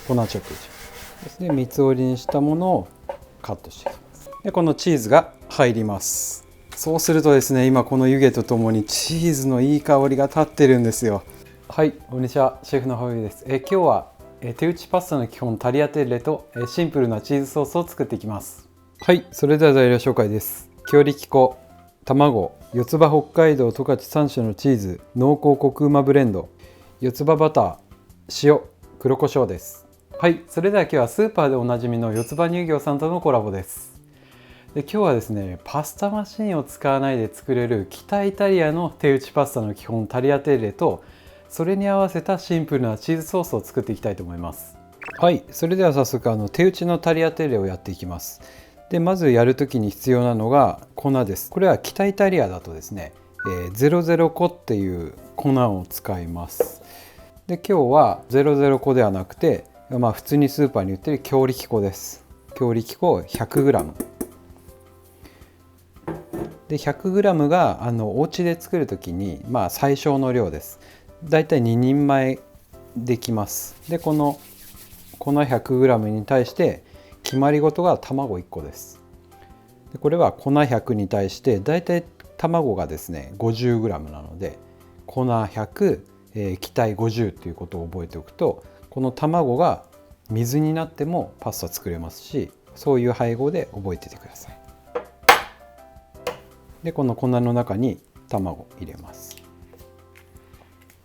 粉チョップですね。三つ折りにしたものをカットしていきます。でこのチーズが入ります。そうするとですね、今この湯気とともにチーズのいい香りが立ってるんですよ。はい、こんにちは、シェフのホイです。今日は手打ちパスタの基本タリアテッレとシンプルなチーズソースを作っていきます。はい、それでは材料紹介です。強力粉、卵、四つ葉北海道十勝3種のチーズ、濃厚コクうまブレンド、四つ葉バター、塩、黒胡椒です。はい、それでは今日はスーパーでおなじみの四つ葉乳業さんとのコラボです。で今日はですね、パスタマシンを使わないで作れる北イタリアの手打ちパスタの基本タリアテッレと、それに合わせたシンプルなチーズソースを作っていきたいと思います。はい、それでは早速手打ちのタリアテッレをやっていきます。でまずやるときに必要なのが粉です。これは北イタリアだとですね、00粉っていう粉を使います。で今日は00粉ではなくて、普通にスーパーに売ってる強力粉です。強力粉 100g で 100g がお家で作るときに最小の量です。だいたい2人前できます。でこの粉 100g に対して決まり事が卵1個です。でこれは粉100に対してだいたい卵がですね 50g なので、粉100、気体50ということを覚えておくと、この卵が水になってもパスタ作れますし、そういう配合で覚えててください。でこの粉の中に卵入れます。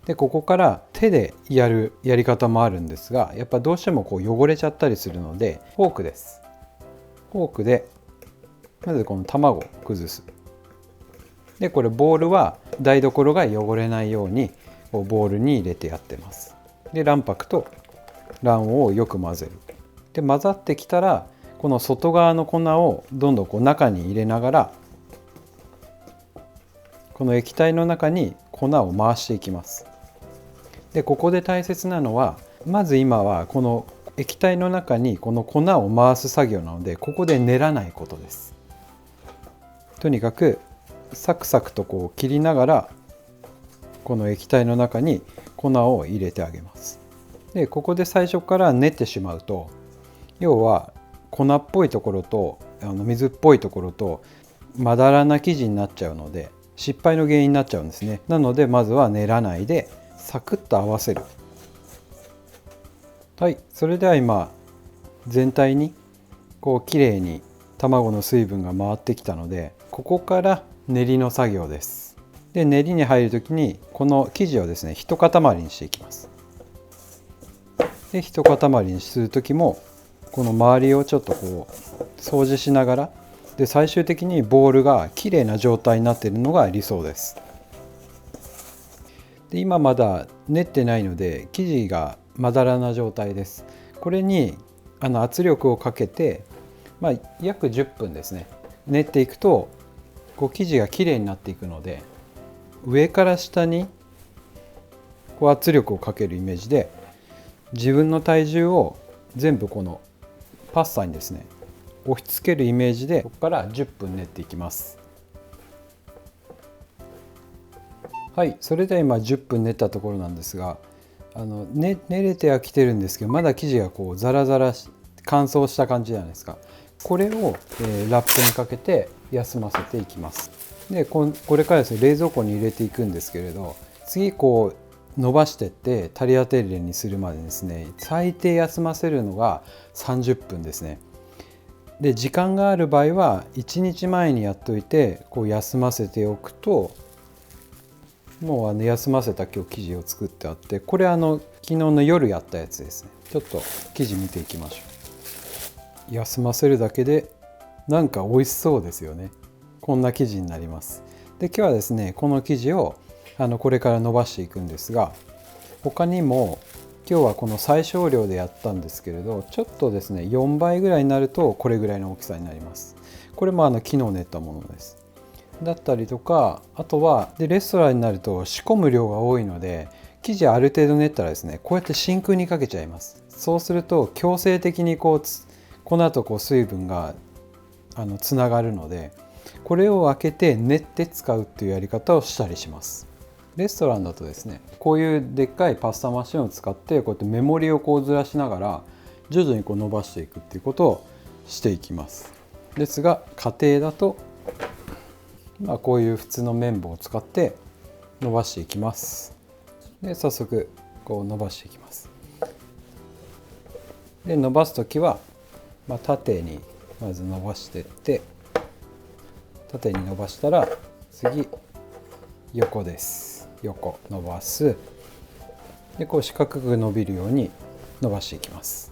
でここから手でやるやり方もあるんですが、やっぱどうしても汚れちゃったりするのでフォークです。フォークでまずこの卵を崩す。でこれボウルは台所が汚れないようにボウルに入れてやってます。で卵白と卵黄をよく混ぜる。で混ざってきたらこの外側の粉をどんどん中に入れながら、この液体の中に粉を回していきます。でここで大切なのは、まず今はこの液体の中にこの粉を回す作業なので、ここで練らないことです。とにかくサクサクと切りながらこの液体の中に粉を入れてあげます。でここで最初から練ってしまうと、要は粉っぽいところと水っぽいところとまだらな生地になっちゃうので失敗の原因になっちゃうんですね。なのでまずは練らないでサクッと合わせる。はい、それでは今全体にきれいに卵の水分が回ってきたので、ここから練りの作業です。で練りに入るときにこの生地をですね一塊にしていきます。で一塊にする時もこの周りをちょっと掃除しながら、で最終的にボールがきれいな状態になっているのが理想です。で今まだ練ってないので生地がまだらな状態です。これに圧力をかけて、約10分ですね練っていくと生地がきれいになっていくので、上から下に圧力をかけるイメージで自分の体重を全部このパスタにですね押し付けるイメージで、ここから10分練っていきます。はい、それでは今10分練ったところなんですが、練れてはきてるんですけど、まだ生地がザラザラ乾燥した感じじゃないですか。これを、ラップにかけて休ませていきます。でこれからですね冷蔵庫に入れていくんですけれど、次伸ばしてってタリアテッレにするまでですね、最低休ませるのが30分ですね。で時間がある場合は1日前にやっといて休ませておくと、もう休ませた今日生地を作ってあって、これ昨日の夜やったやつですね。ちょっと生地見ていきましょう。休ませるだけでなんか美味しそうですよね。こんな生地になります。で今日はですねこの生地をこれから伸ばしていくんですが、他にも今日はこの最小量でやったんですけれど、ちょっとですね4倍ぐらいになるとこれぐらいの大きさになります。これも昨日練ったものです。だったりとか、あとはレストランになると仕込む量が多いので、生地ある程度練ったらですねこうやって真空にかけちゃいます。そうすると強制的に粉と水分がつながるので、これを開けて練って使うっていうやり方をしたりします。レストランだとですね、こういうでっかいパスタマシンを使ってこうやって目盛りをこうずらしながら徐々にこう伸ばしていくっていうことをしていきます。ですが家庭だと、こういう普通の綿棒を使って伸ばしていきます。で早速こう伸ばしていきます。で伸ばす時は、縦にまず伸ばしていって、縦に伸ばしたら次横です。横伸ばす。でこう四角く伸びるように伸ばしていきます。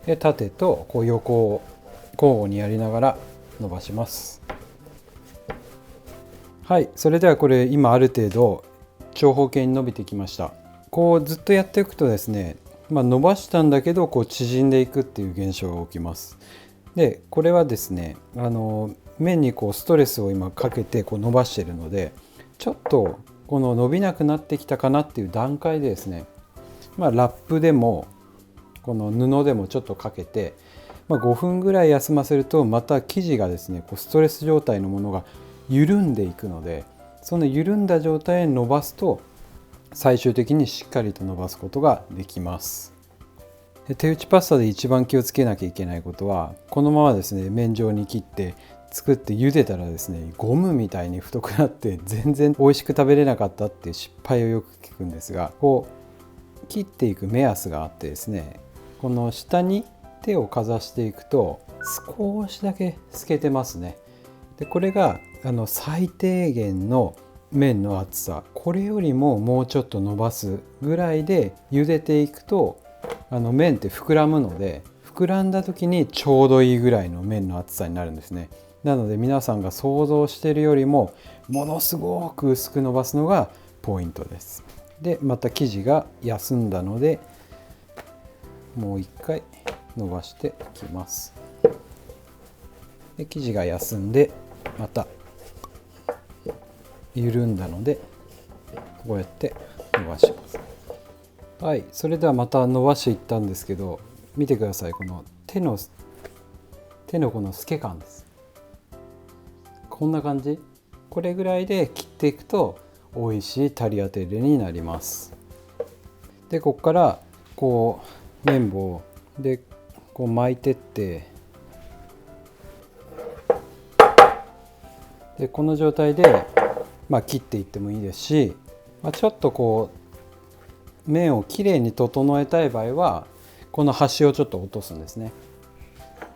で縦とこう横を交互にやりながら伸ばします。はい、それではこれ今ある程度長方形に伸びてきました。こうずっとやっていくとですね、伸ばしたんだけどこう縮んでいくっていう現象が起きます。でこれはですね、面にこうストレスを今かけてこう伸ばしているので、ちょっとこの伸びなくなってきたかなっていう段階でですね、ラップでもこの布でもちょっとかけて、5分ぐらい休ませるとまた生地がですねこうストレス状態のものが緩んでいくので、その緩んだ状態に伸ばすと最終的にしっかりと伸ばすことができます。で手打ちパスタで一番気をつけなきゃいけないことは、このままですね麺状に切って作って茹でたらですねゴムみたいに太くなって全然美味しく食べれなかったっていう失敗をよく聞くんですが、こう切っていく目安があってですね、この下に手をかざしていくと少しだけ透けてますね。でこれが最低限の麺の厚さ、これよりももうちょっと伸ばすぐらいで茹でていくと麺って膨らむので、膨らんだ時にちょうどいいぐらいの麺の厚さになるんですね。なので皆さんが想像しているよりもものすごく薄く伸ばすのがポイントです。でまた生地が休んだのでもう一回伸ばしていきます。で生地が休んでまた緩んだのでこうやって伸ばします。はい、それではまた伸ばしていったんですけど、見てください、この手のこの透け感です。こんな感じ、これぐらいで切っていくと美味しいタリアテッレになります。でここからこう綿棒でこう巻いてって、でこの状態で切っていってもいいですし、ちょっとこう麺をきれいに整えたい場合はこの端をちょっと落とすんですね。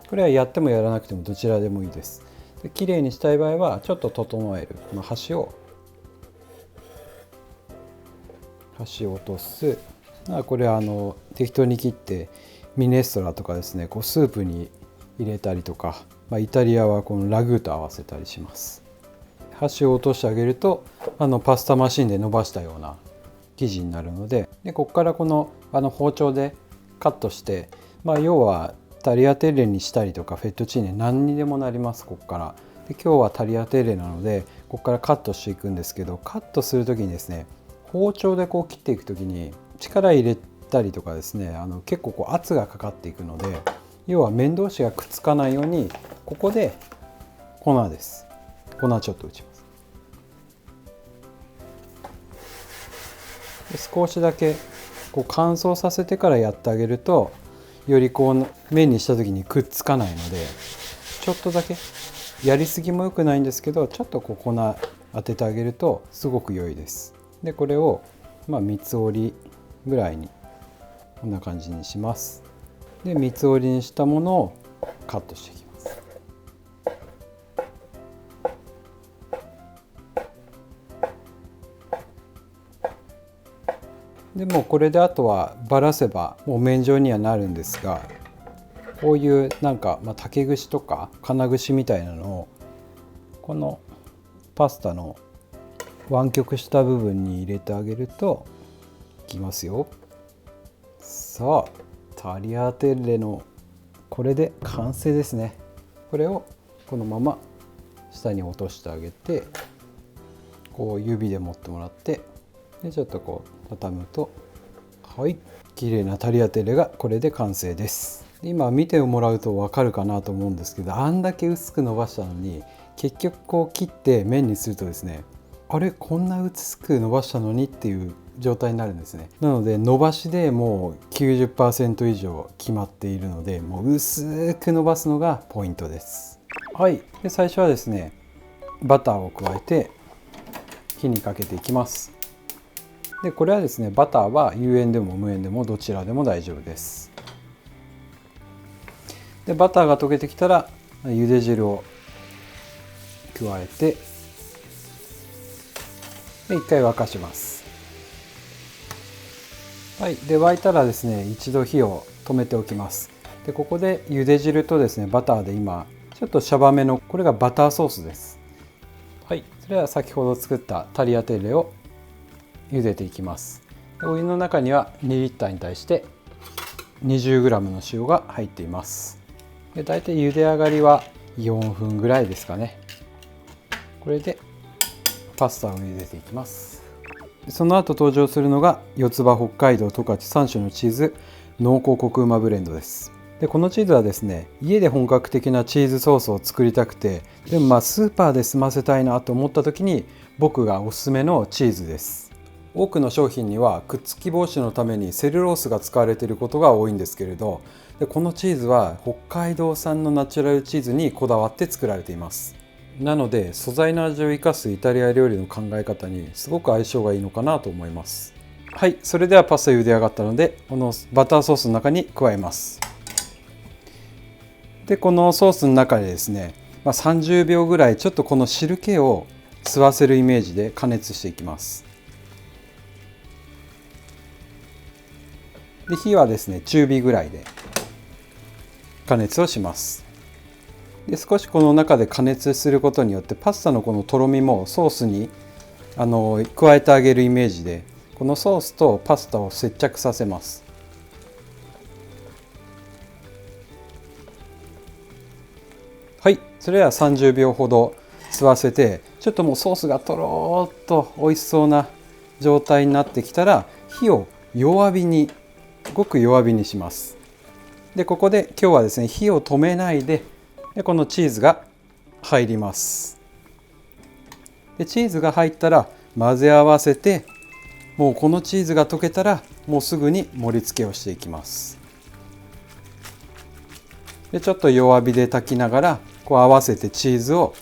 これはやってもやらなくてもどちらでもいいです。できれいにしたい場合はちょっと整える、この端を落とす。これは適当に切ってミネストラとかですね、こうスープに入れたりとか、イタリアはこのラグーと合わせたりします。端を落としてあげるとパスタマシンで伸ばしたような生地になるので、ここからこの包丁でカットして、要はタリアテッレにしたりとかフェットチーネ何にでもなります。ここからで今日はタリアテッレなのでここからカットしていくんですけど、カットする時にですね包丁でこう切っていく時に力入れたりとかですね、結構こう圧がかかっていくので、要は麺同士がくっつかないようにここで粉です。粉ちょっと打ちます。で少しだけこう乾燥させてからやってあげるとよりこう麺にした時にくっつかないので、ちょっとだけやりすぎも良くないんですけど、ちょっとこう粉当ててあげるとすごく良いです。でこれを三つ折りぐらいにこんな感じにします。で三つ折りにしたものをカットしていきます。でもうこれであとはばらせばもう麺状にはなるんですが、こういう竹串とか金串みたいなのをこのパスタの湾曲した部分に入れてあげるといきますよ。さあタリアテッレのこれで完成ですね。これをこのまま下に落としてあげて、こう指で持ってもらって、でちょっとこう畳むと、はい、綺麗なタリアテッレがこれで完成です。今見てもらうと分かるかなと思うんですけど、あんだけ薄く伸ばしたのに結局こう切って麺にするとですね、あれこんな薄く伸ばしたのにっていう状態になるんですね。なので伸ばしでもう 90% 以上決まっているので、もう薄く伸ばすのがポイントです。はい、で最初はですねバターを加えて火にかけていきます。でこれはですねバターは有塩でも無塩でもどちらでも大丈夫です。でバターが溶けてきたら茹で汁を加えてで一回沸かします。はい、で沸いたらですね一度火を止めておきます。でここで茹で汁とですねバターで今ちょっとシャバめのこれがバターソースです。はい、それは先ほど作ったタリアテッレを茹でていきます。お湯の中には2リッターに対して 20g の塩が入っています。でだいたい茹で上がりは4分ぐらいですかね。これでパスタを茹でていきます。その後登場するのが四つ葉北海道十勝3種のチーズ濃厚コクうまブレンドです。でこのチーズはですね家で本格的なチーズソースを作りたくて、でもスーパーで済ませたいなと思った時に僕がおすすめのチーズです。多くの商品にはくっつき防止のためにセルロースが使われていることが多いんですけれど、でこのチーズは北海道産のナチュラルチーズにこだわって作られています。なので素材の味を生かすイタリア料理の考え方にすごく相性がいいのかなと思います。はい、それではパスタ茹で上がったのでこのバターソースの中に加えます。でこのソースの中でですね、30秒ぐらいちょっとこの汁気を吸わせるイメージで加熱していきます。で火はですね中火ぐらいで加熱をします。で少しこの中で加熱することによってパスタのこのとろみもソースに加えてあげるイメージでこのソースとパスタを接着させます。はい、それでは30秒ほど吸わせてちょっともうソースがとろーっと美味しそうな状態になってきたら火を弱火にごく弱火にします。でここで今日はですね火を止めないでこのチーズが入ります。でチーズが入ったら混ぜ合わせて、もうこのチーズが溶けたらもうすぐに盛り付けをしていきます。でちょっと弱火で炊きながらこう合わせてチーズを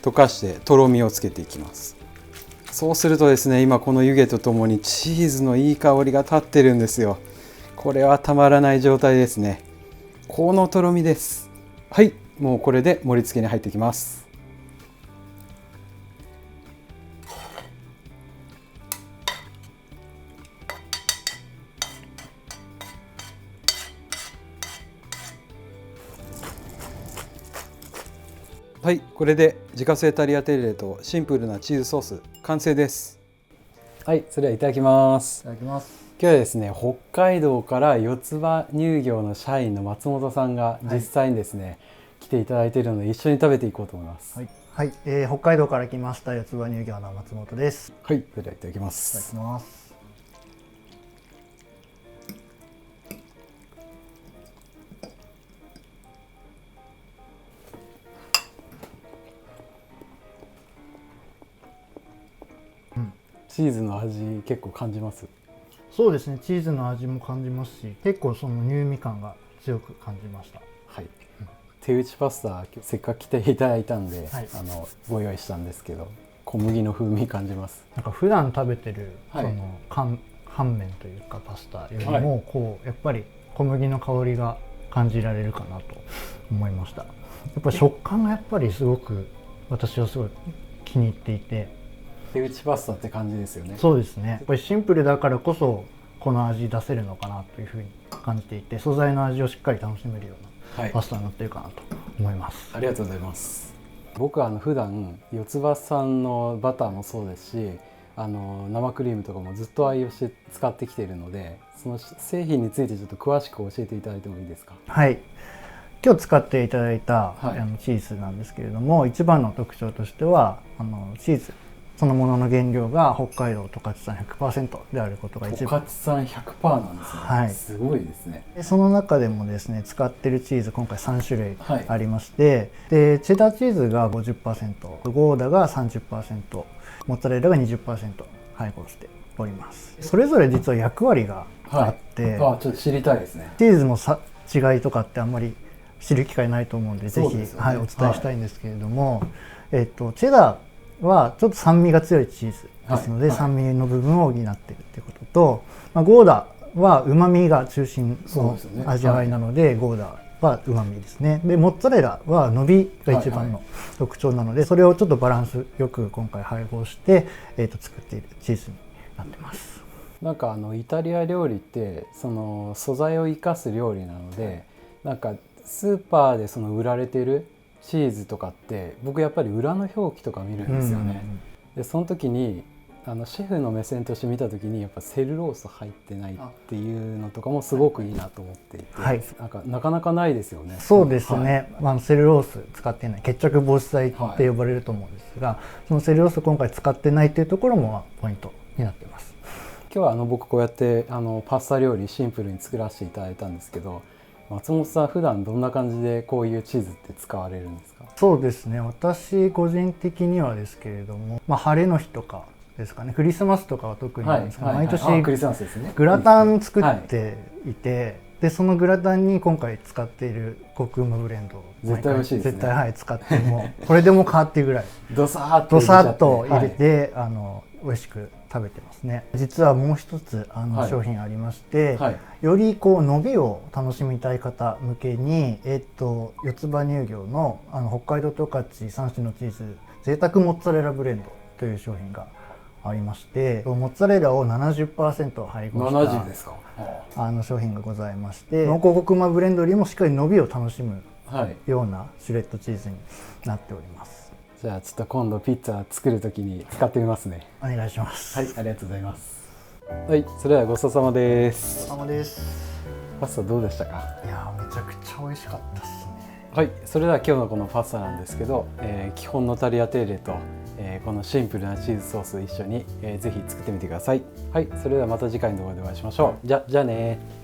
溶かしてとろみをつけていきます。そうするとですね今この湯気とともにチーズのいい香りが立ってるんですよ。これはたまらない状態ですね。このとろみです。はい、もうこれで盛り付けに入っていきます。はい、これで自家製タリアテッレとシンプルなチーズソース完成です。はい、それではいただきます。いただきます。今日はですね北海道から四つ葉乳業の社員の松本さんが実際にですね、来ていただいているので一緒に食べていこうと思います。はい、北海道から来ました四つ葉乳業の松本です。はい、それではいただきまいただす。きます。チーズの味結構感じます？そうですね、チーズの味も感じますし、結構その乳味感が強く感じました。はい、手打ちパスタせっかく来ていただいたんで、はい、ご用意したんですけど小麦の風味感じます。なんか普段食べてる、はい、その乾麺というかパスタよりもこうやっぱり小麦の香りが感じられるかなと思いました。やっぱ食感がやっぱりすごく私はすごい気に入っていて、手打ちパスタって感じですよね。そうですね、やっぱりシンプルだからこそこの味出せるのかなというふうに感じていて、素材の味をしっかり楽しめるようなパスタになっているかなと思います。ありがとうございます。僕は普段四つ葉さんのバターもそうですし生クリームとかもずっと愛用して使ってきているので、その製品についてちょっと詳しく教えていただいてもいいですか？はい、今日使っていただいた、はい、チーズなんですけれども、一番の特徴としてはチーそのものの原料が北海道十勝産 100% であることが一十番。勝産 100% なんですね。はい、すごいですね。でその中でもですね使ってるチーズ今回3種類はいありまして、でチェダーチーズが 50%、 ゴーダが 30%、 モッツァレラが 20% 配合しております。それぞれ実は役割があって、ちょっと知りたいですね。チーズの違いとかってあんまり知る機会ないと思うんで、ぜひ、そうですよねはい、お伝えしたいんですけれども、チェダーはちょっと酸味が強いチーズですので、はい酸味の部分を補っているっていうことと、ゴーダはうまみが中心の味わいなので、ゴーダはうまみですね。でモッツァレラは伸びが一番の特徴なので、それをちょっとバランスよく今回配合して、作っているチーズになってます。なんかイタリア料理ってその素材を生かす料理なので、なんかスーパーでその売られてるチーズとかって僕やっぱり裏の表記とか見るんですよね。でその時にシェフの目線として見た時にやっぱセルロース入ってないっていうのとかもすごくいいなと思っていて、はい、なかなかないですよね。そうですね、はい、セルロース使っていない結着防止剤って呼ばれると思うんですが、はい、そのセルロース今回使ってないというところもポイントになっています。今日は僕こうやってパスタ料理シンプルに作らせていただいたんですけど、松本さん普段どんな感じでこういうチーズって使われるんですか？そうですね、私個人的にはですけれども、晴れの日とかですかね、クリスマスとかは特になんですけど、毎年クリスマスですね、グラタン作っていて、でそのグラタンに今回使っているコクうまブレンドを絶対美味しいですね。絶対、はい、使ってもこれでもかっていうぐらいドサーッと入れて、美味しく食べてますね。実はもう一つ商品ありまして、より伸びを楽しみたい方向けに、四つ葉乳業の北海道十勝3種のチーズ贅沢モッツァレラブレンドという商品がありまして、モッツァレラを 70% 配合した70ですか？商品がございまして、濃厚コクうまブレンドよりもしっかり伸びを楽しむようなシュレッドチーズになっております。じゃあちょっと今度ピッツァ作るときに使ってみますね。お願いします。はい、ありがとうございます。はい、それではごちそうさまです。ごちそうさまです。パスタどうでしたか？いやめちゃくちゃ美味しかったですね。はい、それでは今日のこのパスタなんですけど、基本のタリアテーレと、このシンプルなチーズソース一緒に、ぜひ作ってみてください。はい、それではまた次回の動画でお会いしましょう。じゃあねー。